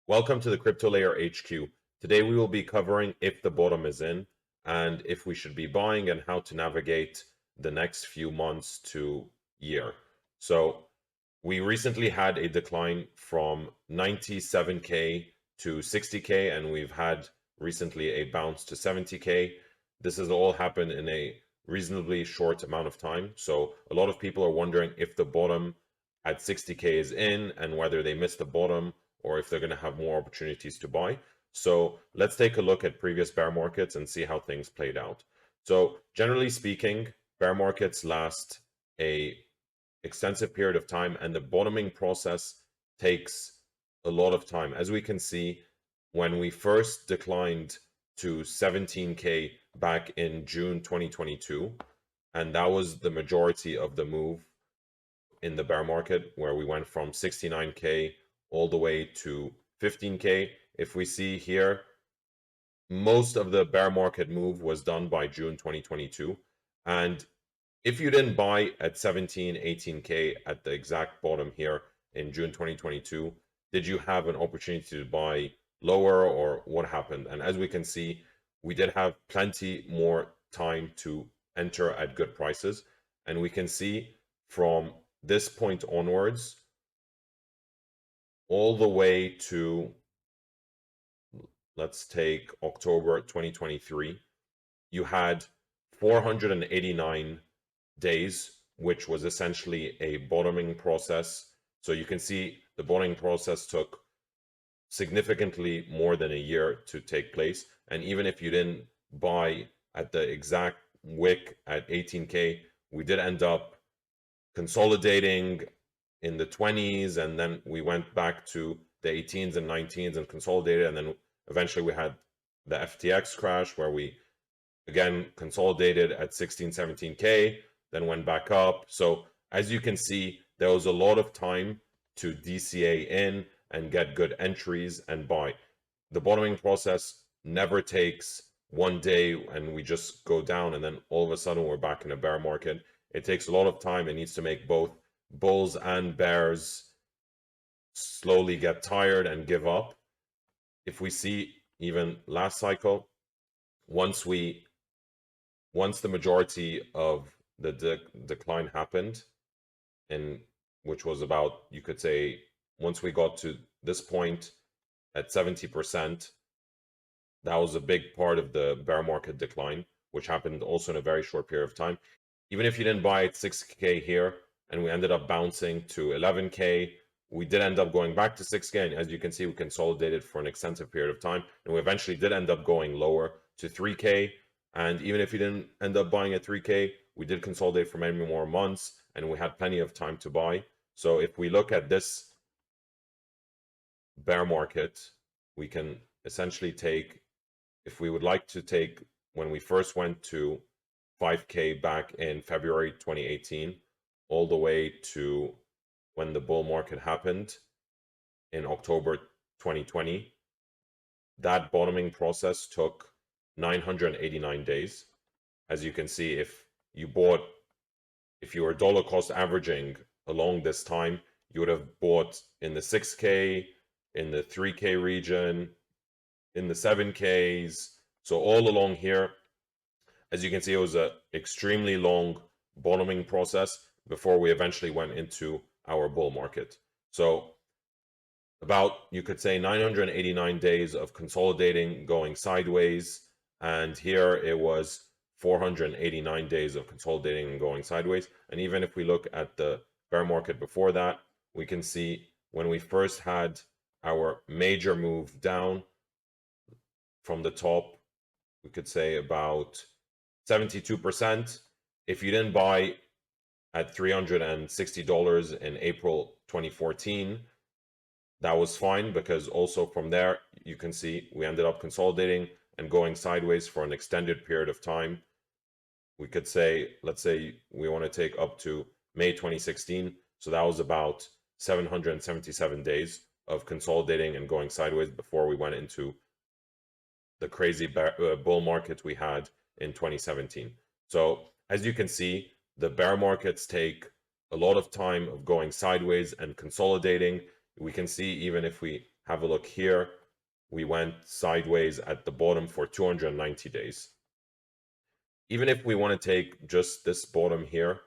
Welcome to the Crypto Layer HQ. Today we will be covering if the bottom is in and if we should be buying and how to navigate the next few months to year. So we recently had a decline from 97K to 60K, and we've had recently a bounce to 70K. This has all happened in a reasonably short amount of time. So a lot of people are wondering if the bottom at 60K is in and whether they missed the bottom or if they're going to have more opportunities to buy. So let's take a look at previous bear markets and see how things played out. So generally speaking, bear markets last a extensive period of time, and the bottoming process takes a lot of time. As we can see, when we first declined to 17K back in June 2022, and that was the majority of the move in the bear market, where we went from 69K all the way to 15K. If we see here, most of the bear market move was done by June 2022. And if you didn't buy at 17, 18K at the exact bottom here in June 2022, did you have an opportunity to buy lower, or what happened? And as we can see, we did have plenty more time to enter at good prices. And we can see from this point onwards, all the way to, let's take October 2023, you had 489 days, which was essentially a bottoming process. So you can see the bottoming process took significantly more than a year to take place. And even if you didn't buy at the exact wick at 18K, we did end up consolidating in the 20s, and then we went back to the 18s and 19s and consolidated, and then eventually we had the FTX crash where we again consolidated at 16, 17K, then went back up. So as you can see, there was a lot of time to DCA in and get good entries and buy. The bottoming process never takes one day and we just go down and then all of a sudden we're back in a bear market. It takes a lot of time. It needs to make both bulls and bears slowly get tired and give up. If we see even last cycle, once the majority of the decline happened, and which was about, you could say, once we got to this point at 70%, that was a big part of the bear market decline, which happened also in a very short period of time. Even if you didn't buy at 6K here and we ended up bouncing to 11K, we did end up going back to 6K. And as you can see, we consolidated for an extensive period of time. And we eventually did end up going lower to 3K. And even if you didn't end up buying at 3K, we did consolidate for many more months and we had plenty of time to buy. So if we look at this bear market, we can essentially take, if we would like to take when we first went to 5K back in February 2018, all the way to when the bull market happened in October 2020, that bottoming process took 989 days. As you can see, if you were dollar cost averaging along this time, you would have bought in the 6K, in the 3K region, in the 7Ks. So all along here, as you can see, it was an extremely long bottoming process before we eventually went into our bull market. So about, you could say, 989 days of consolidating, going sideways. And here it was 489 days of consolidating and going sideways. And even if we look at the bear market before that, we can see when we first had our major move down from the top, we could say about 72%. If you didn't buy at $360 in April 2014, that was fine, because also from there, you can see we ended up consolidating and going sideways for an extended period of time. We could say, let's say we want to take up to May 2016. So that was about 777 days of consolidating and going sideways before we went into the crazy bull market we had in 2017. So as you can see, the bear markets take a lot of time of going sideways and consolidating. We can see, even if we have a look here, we went sideways at the bottom for 290 days. Even if we want to take just this bottom here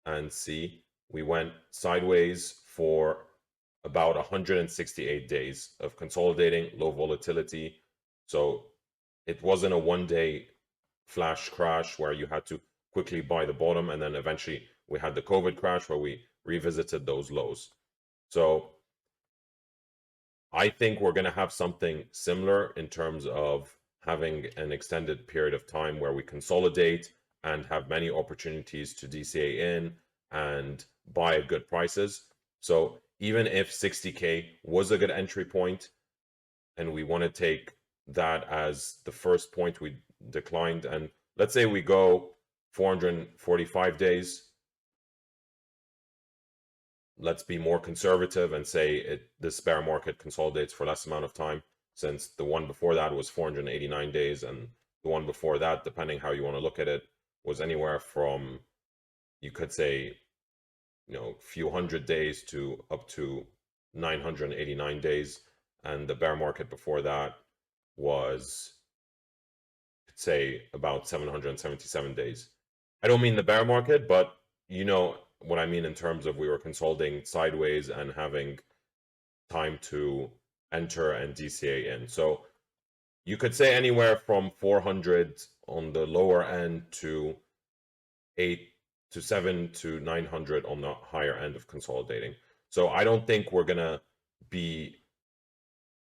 and see, we went sideways for about 168 days of consolidating, low volatility. So it wasn't a one-day flash crash where you had to quickly buy the bottom, and then eventually we had the COVID crash where we revisited those lows. So I think we're going to have something similar in terms of having an extended period of time where we consolidate and have many opportunities to DCA in and buy at good prices. So even if 60K was a good entry point and we want to take that as the first point we declined, and let's say we go 445 days, let's be more conservative and say this bear market consolidates for less amount of time, since the one before that was 489 days, and the one before that, depending how you want to look at it, was anywhere from, you could say, a few hundred days to up to 989 days. And the bear market before that was, say, about 777 days. I don't mean the bear market, but you know what I mean in terms of we were consolidating sideways and having time to enter and DCA in. So you could say anywhere from 400 on the lower end to 8 to 7 to 900 on the higher end of consolidating. So I don't think we're gonna be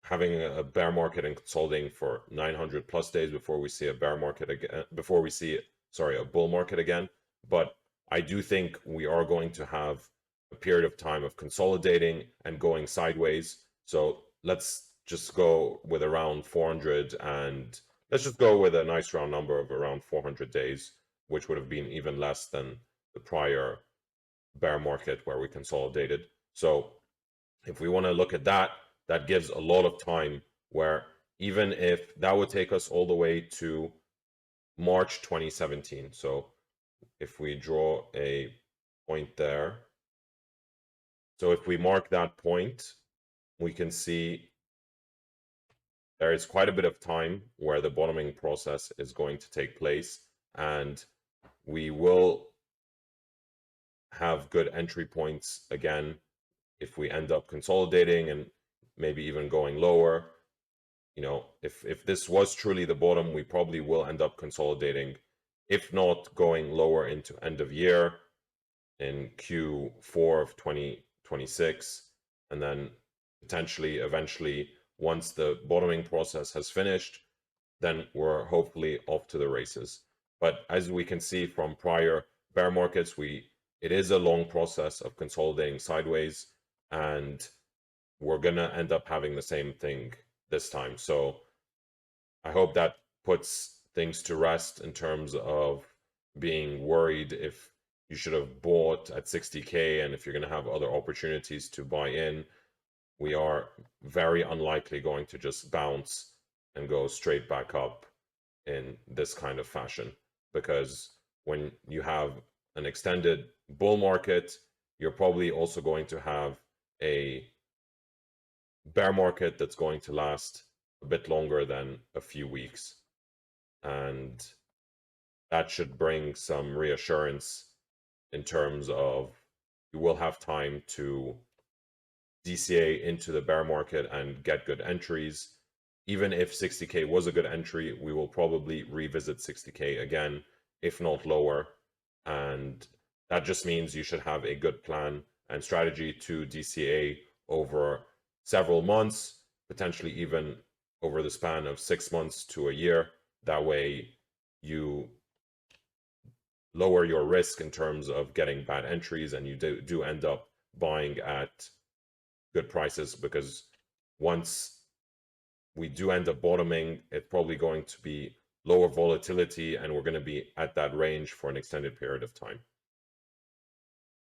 having a bear market and consolidating for 900 plus days before we see a bear market again, before we see, a bull market again. But I do think we are going to have a period of time of consolidating and going sideways. So let's just go with around 400, and let's just go with a nice round number of around 400 days, which would have been even less than the prior bear market where we consolidated. So if we want to look at that, that gives a lot of time, where even if that would take us all the way to March 2017. So if we draw a point there, so if we mark that point, we can see there is quite a bit of time where the bottoming process is going to take place, and we will have good entry points again if we end up consolidating and maybe even going lower. If this was truly the bottom, we probably will end up consolidating, if not going lower into end of year in Q4 of 2026, and then potentially eventually, once the bottoming process has finished, then we're hopefully off to the races. But as we can see from prior bear markets, it is a long process of consolidating sideways, and we're gonna end up having the same thing this time. So I hope that puts things to rest in terms of being worried if you should have bought at 60K and if you're going to have other opportunities to buy in. We are very unlikely going to just bounce and go straight back up in this kind of fashion, because when you have an extended bull market, you're probably also going to have a bear market that's going to last a bit longer than a few weeks, and that should bring some reassurance in terms of you will have time to DCA into the bear market and get good entries. Even if 60K was a good entry, we will probably revisit 60K again, if not lower, and that just means you should have a good plan and strategy to DCA over several months, potentially even over the span of 6 months to a year. That way you lower your risk in terms of getting bad entries, and you do end up buying at good prices, because once we do end up bottoming, it's probably going to be lower volatility, and we're going to be at that range for an extended period of time.